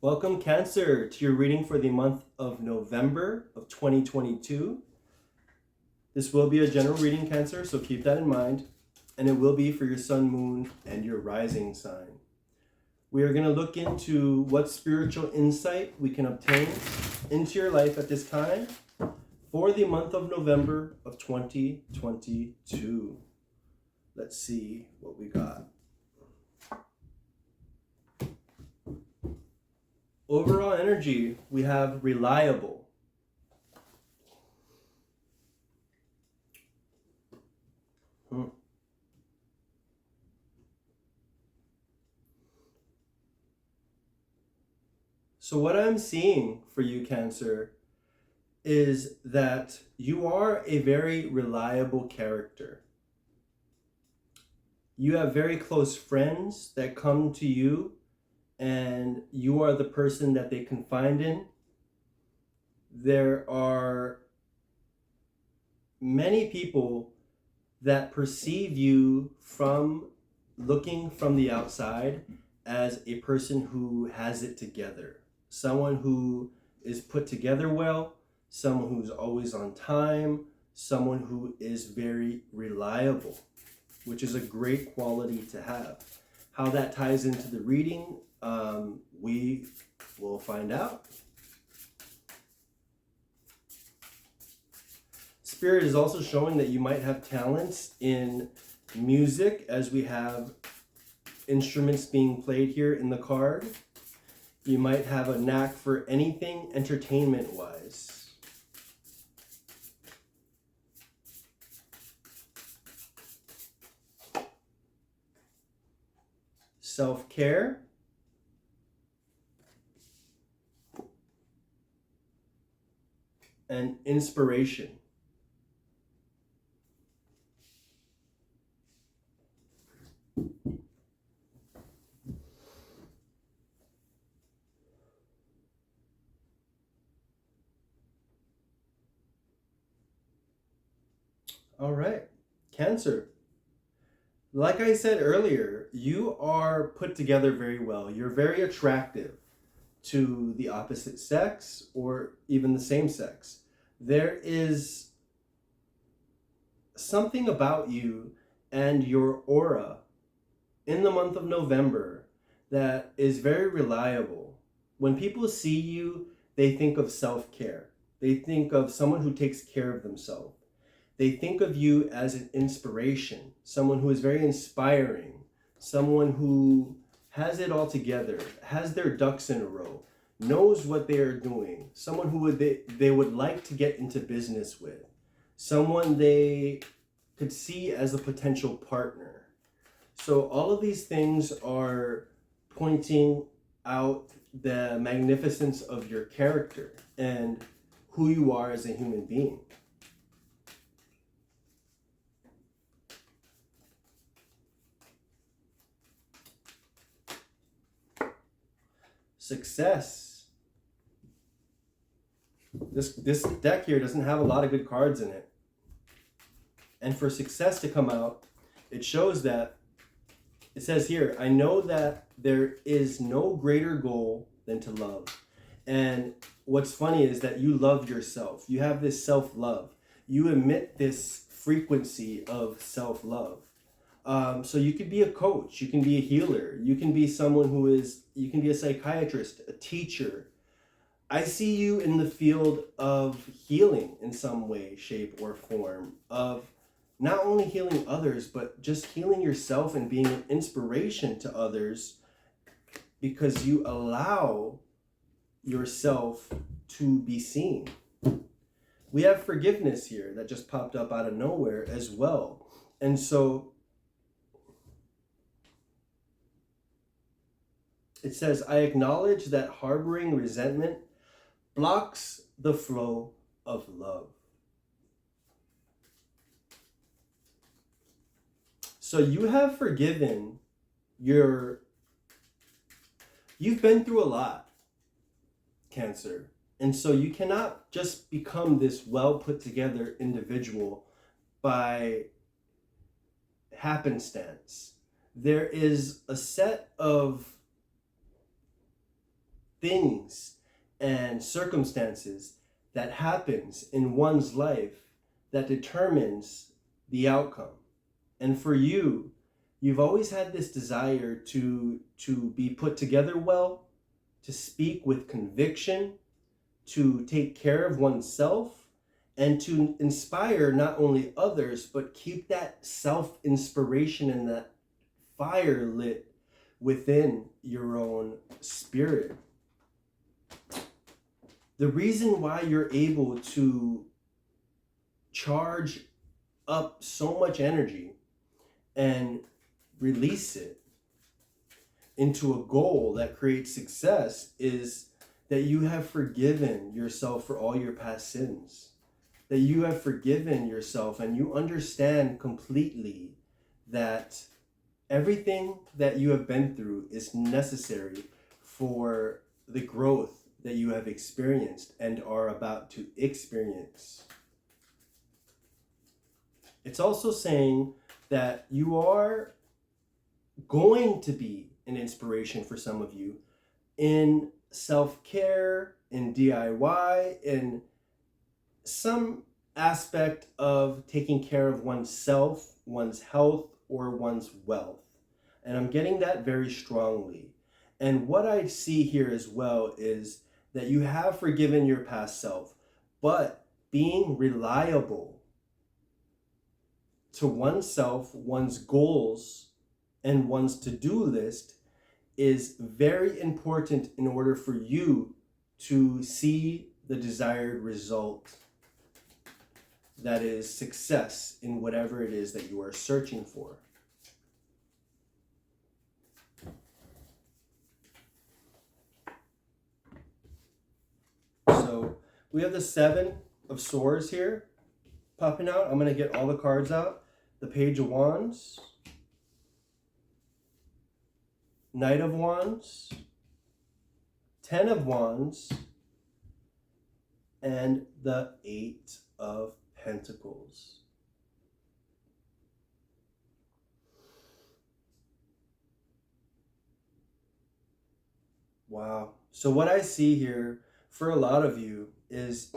Welcome, Cancer, to your reading for the month of November of 2022. This will be a general reading, Cancer, so keep that in mind. And it will be for your sun, moon, and your rising sign. We are going to look into what spiritual insight we can obtain into your life at this time for the month of November of 2022. Let's see what we got. Overall energy, we have reliable. So what I'm seeing for you, Cancer, is that you are a very reliable character. You have very close friends that come to you and you are the person that they confide in. There are many people that perceive you from looking from the outside as a person who has it together, someone who is put together well, someone who's always on time, someone who is very reliable, which is a great quality to have. How that ties into the reading, we will find out. Spirit is also showing that you might have talents in music, as we have instruments being played here in the card. You might have a knack for anything entertainment-wise. Self-care. And inspiration. All right, Cancer. Like I said earlier, you are put together very well. You're very attractive to the opposite sex or even the same sex. There is something about you and your aura in the month of November that is very reliable. When people see you, they think of self-care. They think of someone who takes care of themselves. They think of you as an inspiration, someone who is very inspiring, someone who has it all together, has their ducks in a row, knows what they are doing, someone who they would like to get into business with, someone they could see as a potential partner. So all of these things are pointing out the magnificence of your character and who you are as a human being. Success. This deck here doesn't have a lot of good cards in it. And for success to come out, it shows that, it says here, I know that there is no greater goal than to love. And what's funny is that you love yourself. You have this self-love. You emit this frequency of self-love. So you could be a coach, you can be a healer, you can be someone you can be a psychiatrist, a teacher. I see you in the field of healing in some way, shape, or form, of not only healing others, but just healing yourself and being an inspiration to others because you allow yourself to be seen. We have forgiveness here that just popped up out of nowhere as well. And so it says, I acknowledge that harboring resentment blocks the flow of love. So you have forgiven you've been through a lot, Cancer. And so you cannot just become this well put together individual by happenstance. There is a set of things and circumstances that happens in one's life that determines the outcome. And for you, you've always had this desire to be put together well, to speak with conviction, to take care of oneself, and to inspire not only others, but keep that self-inspiration and that fire lit within your own spirit. The reason why you're able to charge up so much energy and release it into a goal that creates success is that you have forgiven yourself for all your past sins, that you have forgiven yourself and you understand completely that everything that you have been through is necessary for the growth that you have experienced and are about to experience. It's also saying that you are going to be an inspiration for some of you in self-care, in DIY, in some aspect of taking care of oneself, one's health, or one's wealth. And I'm getting that very strongly. And what I see here as well is that you have forgiven your past self, but being reliable to oneself, one's goals, and one's to-do list is very important in order for you to see the desired result. That is success in whatever it is that you are searching for. So we have the 7 of Swords here popping out. I'm going to get all the cards out. The Page of Wands, Knight of Wands, 10 of Wands, and the 8 of Pentacles. Wow. So what I see here for a lot of you is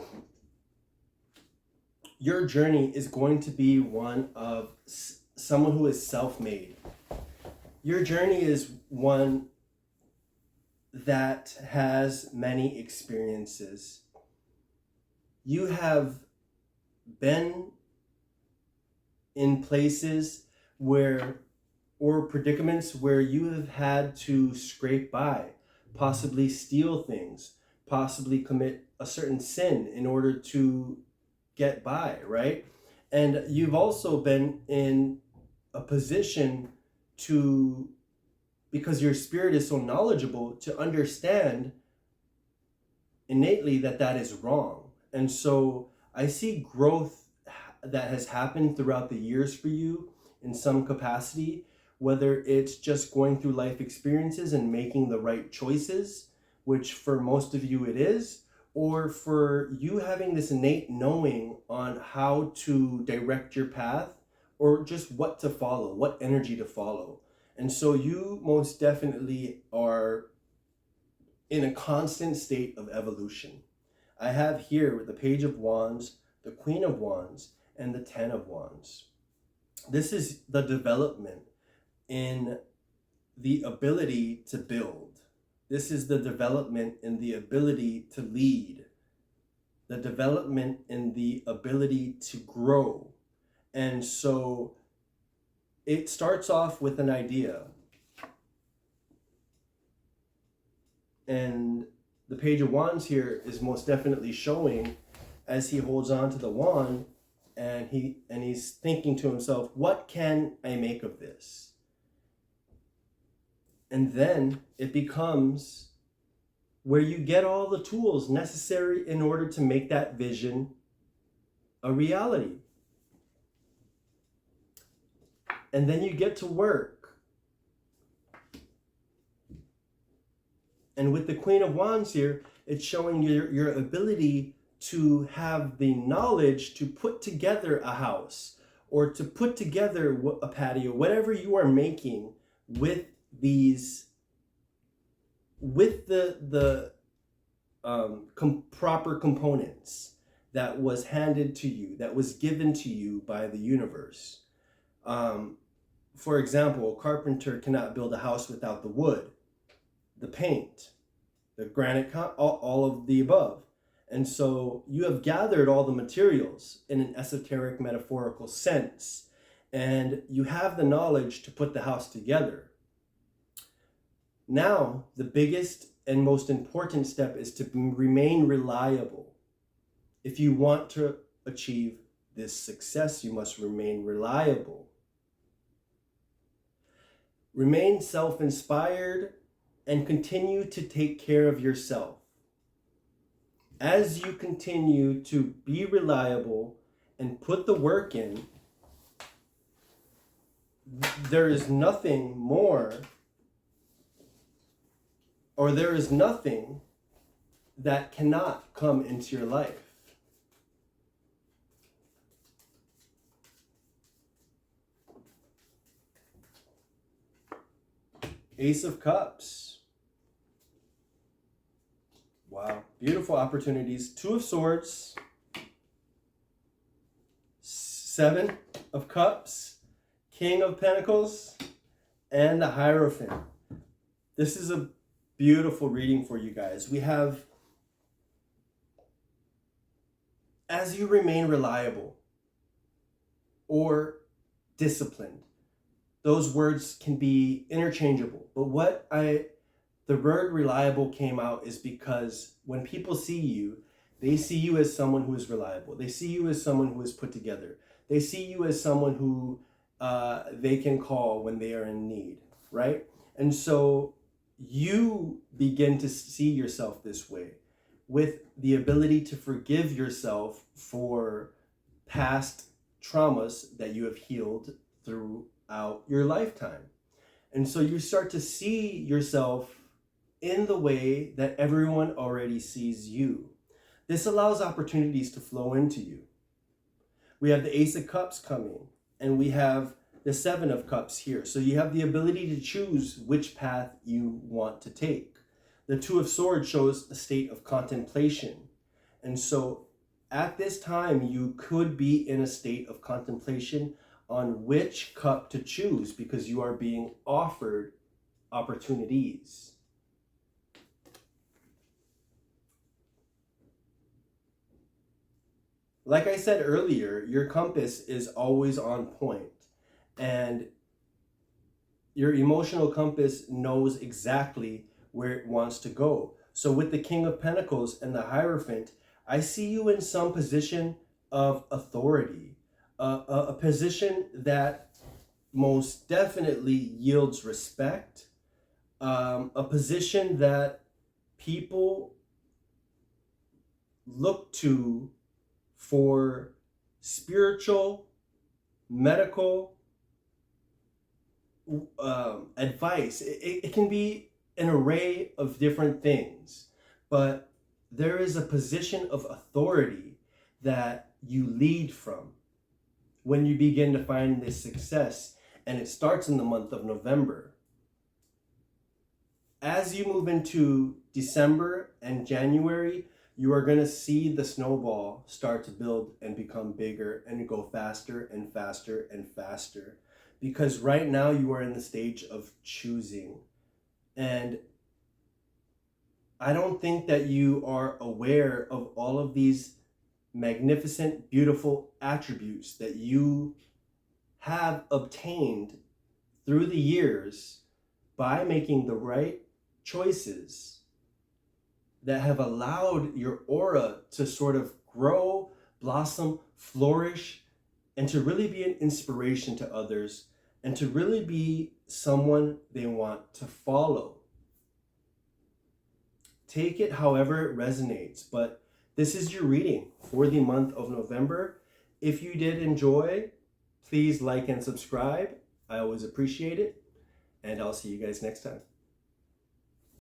your journey is going to be one of someone who is self-made. Your journey is one that has many experiences. You have been in places where, or predicaments where you have had to scrape by, possibly steal things, possibly commit a certain sin in order to get by, right? And you've also been in a position to, because your spirit is so knowledgeable, to understand innately that that is wrong. And so I see growth that has happened throughout the years for you in some capacity, whether it's just going through life experiences and making the right choices, which for most of you it is, or for you having this innate knowing on how to direct your path, or just what to follow, what energy to follow. And so you most definitely are in a constant state of evolution. I have here with the Page of Wands, the Queen of Wands, and the 10 of Wands. This is the development in the ability to build. This is the development in the ability to lead, the development in the ability to grow. And so it starts off with an idea. And the Page of Wands here is most definitely showing, as he holds on to the wand and he's thinking to himself, what can I make of this? And then it becomes where you get all the tools necessary in order to make that vision a reality. And then you get to work. And with the Queen of Wands here, it's showing your ability to have the knowledge to put together a house or to put together a patio, whatever you are making with these, with the proper components that was handed to you, that was given to you by the universe. For example, a carpenter cannot build a house without the wood, the paint, the granite, all of the above. And so you have gathered all the materials in an esoteric metaphorical sense, and you have the knowledge to put the house together. Now, the biggest and most important step is to remain reliable. If you want to achieve this success, you must remain reliable. Remain self-inspired and continue to take care of yourself. As you continue to be reliable and put the work in, there is nothing more, or there is nothing that cannot come into your life. Ace of Cups. Wow, beautiful opportunities. Two of Swords, Seven of Cups, King of Pentacles, and the Hierophant. This is a beautiful reading for you guys. We have, as you remain reliable or disciplined, those words can be interchangeable. But the word reliable came out is because when people see you, they see you as someone who is reliable. They see you as someone who is put together. They see you as someone who they can call when they are in need, right? And so you begin to see yourself this way, with the ability to forgive yourself for past traumas that you have healed throughout your lifetime. And so you start to see yourself in the way that everyone already sees you. This allows opportunities to flow into you. We have the Ace of Cups coming, and we have the Seven of Cups here. So you have the ability to choose which path you want to take. The Two of Swords shows a state of contemplation. And so at this time, you could be in a state of contemplation on which cup to choose, because you are being offered opportunities. Like I said earlier, your compass is always on point, and your emotional compass knows exactly where it wants to go. So with the King of Pentacles and the Hierophant, I see you in some position of authority, a position that most definitely yields respect, a position that people look to for spiritual, medical advice. It can be an array of different things, but there is a position of authority that you lead from when you begin to find this success, and it starts in the month of November. As you move into December and January, you are going to see the snowball start to build and become bigger and go faster and faster and faster. Because right now you are in the stage of choosing. And I don't think that you are aware of all of these magnificent, beautiful attributes that you have obtained through the years by making the right choices that have allowed your aura to sort of grow, blossom, flourish, and to really be an inspiration to others, and to really be someone they want to follow. Take it however it resonates, but this is your reading for the month of November. If you did enjoy, please like and subscribe. I always appreciate it, and I'll see you guys next time.